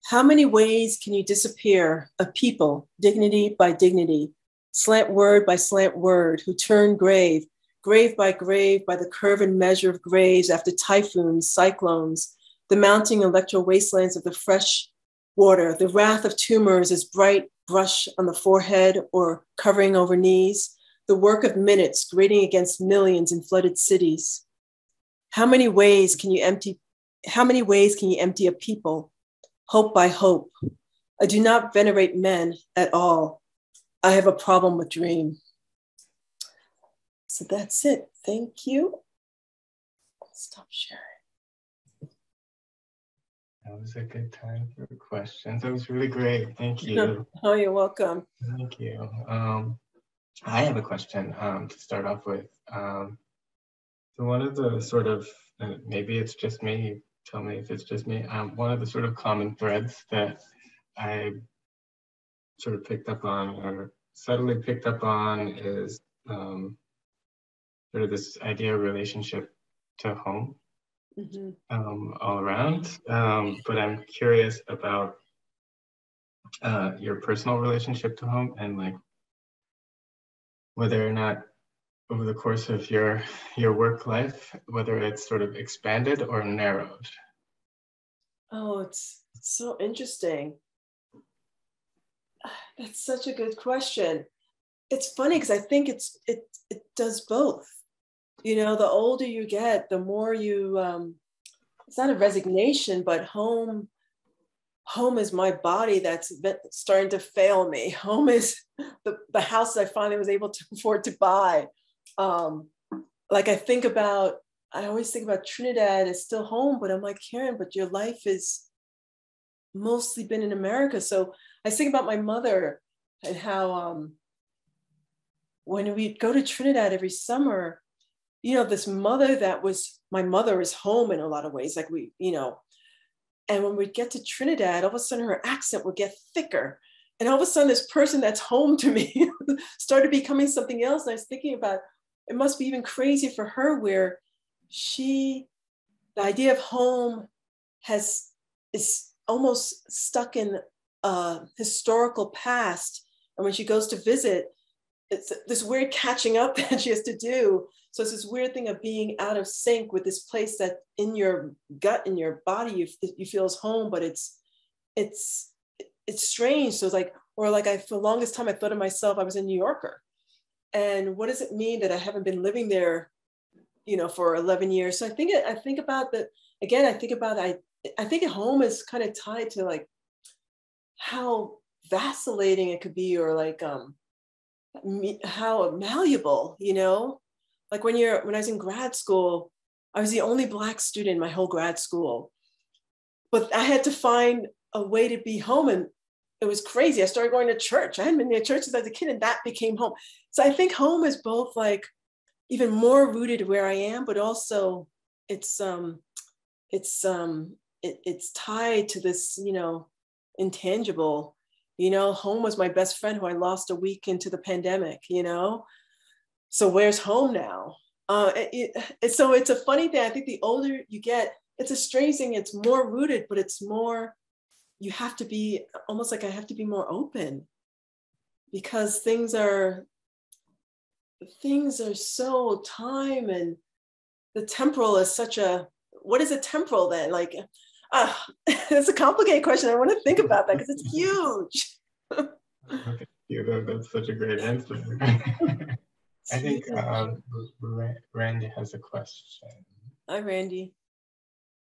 A: How many ways can you disappear, a people, dignity by dignity, slant word by slant word, who turn grave, grave by the curve and measure of graves after typhoons, cyclones, the mounting electro wastelands of the fresh water, the wrath of tumors as bright brush on the forehead or covering over knees, the work of minutes grating against millions in flooded cities. How many ways can you empty a people, hope by hope? I do not venerate men at all. I have a problem with dream. So that's it. Thank you. Stop sharing.
C: That was a good time for questions. That was really great. Thank you.
A: Oh, you're welcome.
C: Thank you. I have a question to start off with. So one of the sort of, maybe it's just me, tell me if it's just me, one of the sort of common threads that I sort of picked up on or subtly picked up on is sort of this idea of relationship to home. All around, but I'm curious about your personal relationship to home and like whether or not over the course of your work life, whether it's sort of expanded or narrowed.
A: Oh, it's so interesting. That's such a good question. It's funny because I think it does both. The older you get, the more you, it's not a resignation, but home is my body that's starting to fail me. Home is the house I finally was able to afford to buy. Like I always think about Trinidad as still home, but I'm like, Karyn, but your life is mostly been in America. So I think about my mother and how when we go to Trinidad every summer, this mother that was my mother is home in a lot of ways. Like and when we get to Trinidad, all of a sudden her accent would get thicker. And all of a sudden this person that's home to me started becoming something else. And I was thinking about, it must be even crazy for her where the idea of home is almost stuck in a historical past. And when she goes to visit, it's this weird catching up that she has to do. So it's this weird thing of being out of sync with this place that in your gut, in your body, you feel is home, but it's strange. So it's like, for the longest time, I thought of myself, I was a New Yorker. And what does it mean that I haven't been living there, for 11 years? So I think about that again. I think at home is kind of tied to like how vacillating it could be, or like how malleable, like when I was in grad school, I was the only Black student in my whole grad school, but I had to find a way to be home. And it was crazy. I started going to church. I hadn't been to church since I was a kid, and that became home. So I think home is both like even more rooted where I am, but also it's tied to this, intangible. Home was my best friend who I lost a week into the pandemic, So where's home now? So it's a funny thing. I think the older you get, it's a strange thing. It's more rooted, but it's more, you have to be almost like I have to be more open. because things are so time, and the temporal is such a, what is a temporal then? Like, it's a complicated question. I want to think about that because it's huge.
C: Okay, that's such a great answer. I think Randy has a question.
A: Hi, Randy.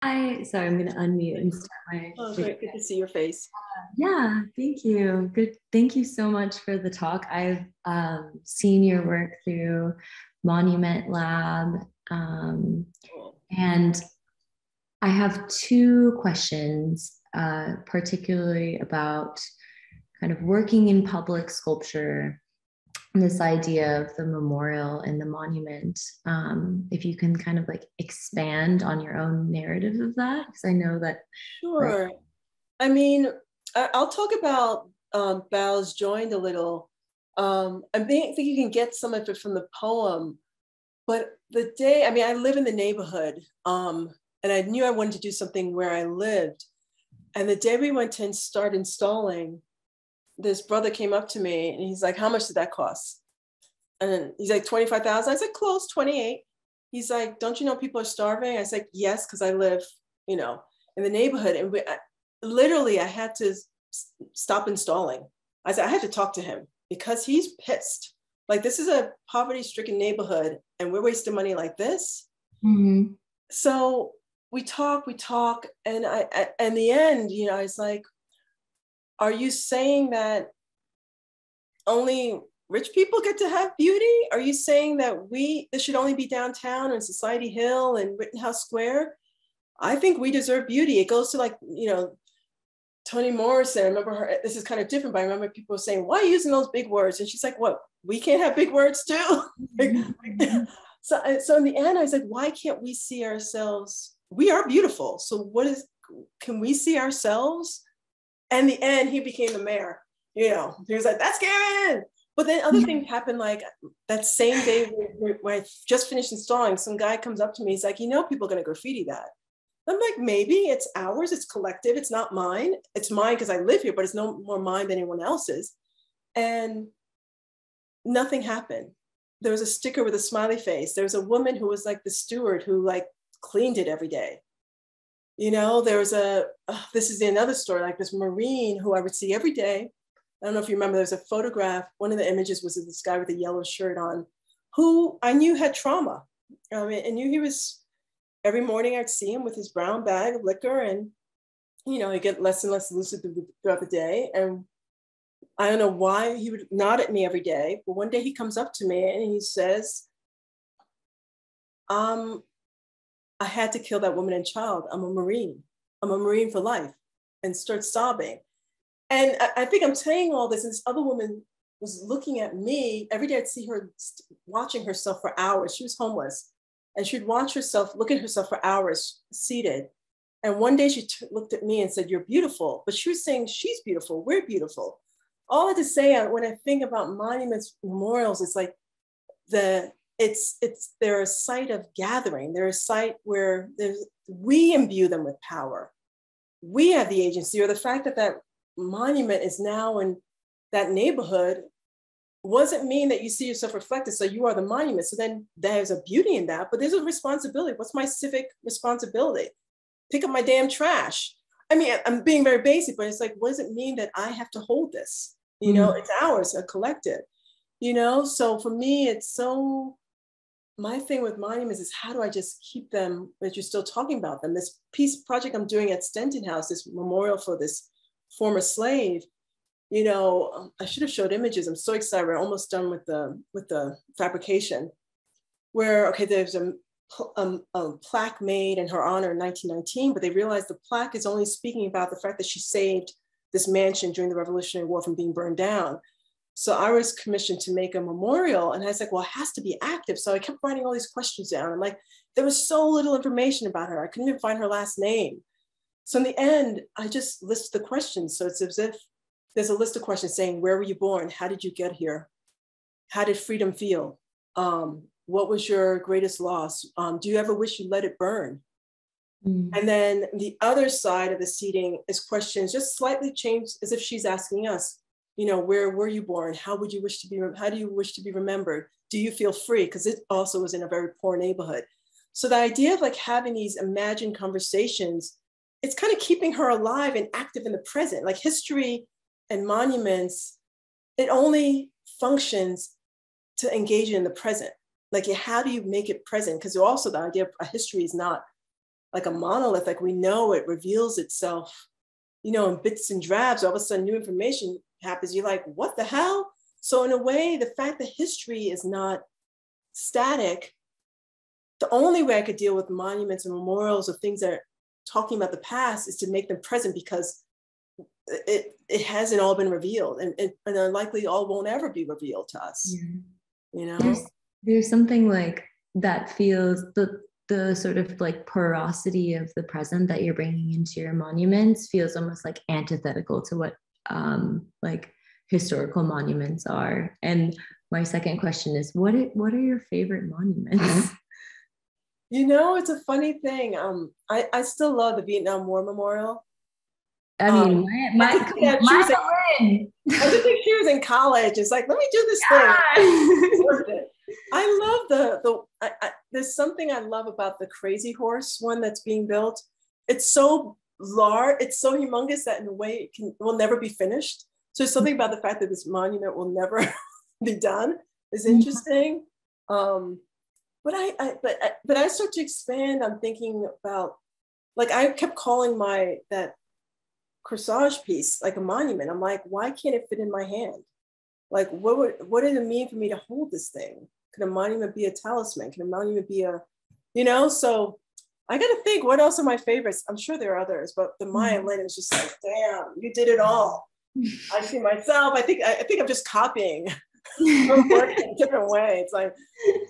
D: Hi, sorry, I'm going to unmute and start my.
A: Oh, great, good to see your face.
D: Yeah, thank you. Good. Thank you so much for the talk. I've seen your work through Monument Lab, and I have two questions, particularly about kind of working in public sculpture, this idea of the memorial and the monument. If you can kind of like expand on your own narrative of that, because I know that.
A: Sure. Right. I mean, I'll talk about Bows Joined a little. I think you can get some of it from the poem, but the day, I mean, I live in the neighborhood, and I knew I wanted to do something where I lived. And the day we went to start installing, this brother came up to me and he's like, how much did that cost? And he's like, 25,000. I said, close, 28. He's like, don't you know people are starving? I said, yes, because I live, in the neighborhood. And literally, I had to stop installing. I said, I had to talk to him because he's pissed. Like, this is a poverty-stricken neighborhood and we're wasting money like this.
D: Mm-hmm.
A: So we talk, and in the end, I was like, are you saying that only rich people get to have beauty? Are you saying that this should only be downtown and Society Hill and Rittenhouse Square? I think we deserve beauty. It goes to like, Toni Morrison. I remember her, this is kind of different, but I remember people saying, why are you using those big words? And she's like, what, we can't have big words too? So in the end, I was like, why can't we see ourselves? We are beautiful. So can we see ourselves? And in the end, he became the mayor. He was like, that's Karyn. But then other things happened, like that same day where I just finished installing, some guy comes up to me, he's like, people are gonna graffiti that. I'm like, maybe it's ours, it's collective, it's not mine. It's mine because I live here, but it's no more mine than anyone else's. And nothing happened. There was a sticker with a smiley face. There was a woman who was like the steward who like cleaned it every day. There was this is another story, like this Marine who I would see every day. I don't know if you remember, there's a photograph. One of the images was of this guy with a yellow shirt on, who I knew had trauma. I knew he was, every morning I'd see him with his brown bag of liquor, and, he'd get less and less lucid throughout the day. And I don't know why he would nod at me every day, but one day he comes up to me and he says, I had to kill that woman and child. I'm a Marine. I'm a Marine for life, and starts sobbing. And I think I'm saying all this, and this other woman was looking at me. Every day I'd see her watching herself for hours. She was homeless, and she'd watch herself, look at herself for hours seated. And one day she looked at me and said, you're beautiful. But she was saying, she's beautiful, we're beautiful. All I had to say, when I think about monuments, memorials, it's like they're a site of gathering. They're a site where we imbue them with power. We have the agency, or the fact that monument is now in that neighborhood doesn't mean that you see yourself reflected, so you are the monument. So then there's a beauty in that, but there's a responsibility. What's my civic responsibility? Pick up my damn trash. I mean, I'm being very basic, but it's like, what does it mean that I have to hold this? It's ours, a collective, So for me, my thing with monuments is, how do I just keep them, that you're still talking about them? This project I'm doing at Stenton House, this memorial for this former slave, I should have showed images. I'm so excited. We're almost done with the fabrication, where, there's a plaque made in her honor in 1919, but they realized the plaque is only speaking about the fact that she saved this mansion during the Revolutionary War from being burned down. So I was commissioned to make a memorial, and I was like, well, it has to be active. So I kept writing all these questions down. I'm like, there was so little information about her. I couldn't even find her last name. So in the end, I just listed the questions. So it's as if there's a list of questions saying, where were you born? How did you get here? How did freedom feel? What was your greatest loss? Do you ever wish you let it burn? And then the other side of the seating is questions just slightly changed, as if she's asking us, you know, where were you born? How would you wish to be, how do you wish to be remembered? Do you feel free? Because it also was in a very poor neighborhood. So the idea of like having these imagined conversations, it's kind of keeping her alive and active in the present. Like history and monuments, it only functions to engage in the present. Like, how do you make it present? Because also the idea of a history is not like a monolith. Like we know it reveals itself, you know, in bits and drabs. All of a sudden new information happens. You're like, what the hell? So in a way, the fact that history is not static, the only way I could deal with monuments and memorials of things that are talking about the past is to make them present, because it hasn't all been revealed, and likely all won't ever be revealed to us. Yeah. You know,
D: there's something like that feels the sort of like porosity of the present that you're bringing into your monuments feels almost like antithetical to what like historical monuments are. And my second question is, what are your favorite monuments?
A: You know, it's a funny thing. I still love the Vietnam War Memorial.
D: I mean,
A: I think she was in college. It's like, let me do this thing. I love there's something I love about the Crazy Horse one that's being built. It's so large, it's so humongous that in a way will never be finished. So there's something about the fact that this monument will never be done is interesting. But I start to expand. I'm thinking about, like, I kept calling that corsage piece like a monument. I'm like, why can't it fit in my hand? Like, what did it mean for me to hold this thing? Could a monument be a talisman? Can a monument be a, you know? So I got to think, what else are my favorites? I'm sure there are others, but the Mayan Lane is just like, damn, you did it all. I see myself. I think I'm just copying. Working in a different way. It's like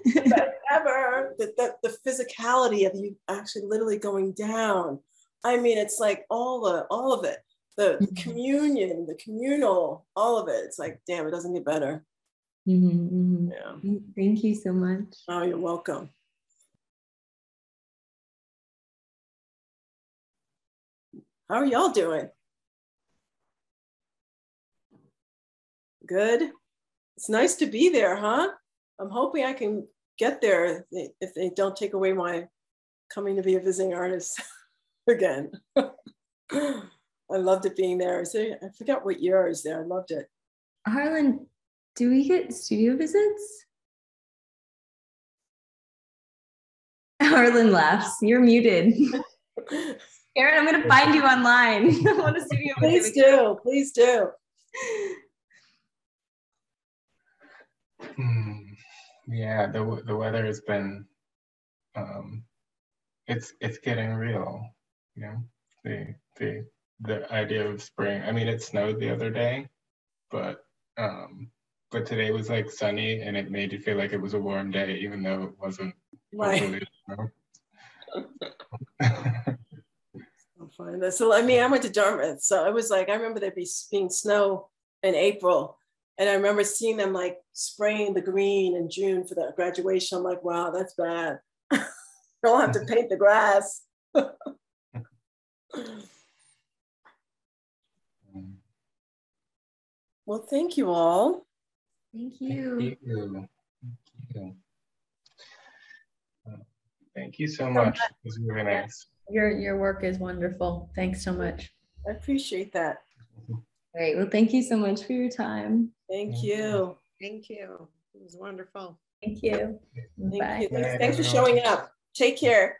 A: the best ever. The physicality of you actually literally going down. I mean, it's like all of it. The communion, the communal, all of it. It's like, damn, it doesn't get better.
D: Mm-hmm.
A: Yeah.
D: Thank you so much.
A: Oh, you're welcome. How are y'all doing? Good. It's nice to be there, huh? I'm hoping I can get there if they don't take away my coming to be a visiting artist again. I loved it being there. I forgot what year I was there. I loved it.
D: Harlan, do we get studio visits? Harlan laughs. You're muted. Karyn, I'm going to find you online. I want a studio visit.
A: Please do.
C: Yeah, the weather has been, it's getting real, you know, the idea of spring. I mean, it snowed the other day, but today was like sunny and it made you feel like it was a warm day, even though it wasn't.
A: Right. So I mean, I went to Dartmouth, so it was like, I remember there being snow in April, and I remember seeing them like spraying the green in June for the graduation. I'm like, wow, that's bad. Don't have to paint the grass. Well, thank you all.
D: Thank you.
C: Thank you so much. It was really nice.
E: Your work is wonderful. Thanks so much.
A: I appreciate that.
D: Great. Well, thank you so much for your time.
A: Thank you.
E: Thank you. It was wonderful.
D: Thank you.
A: Thank you. Thanks for showing up. Take care.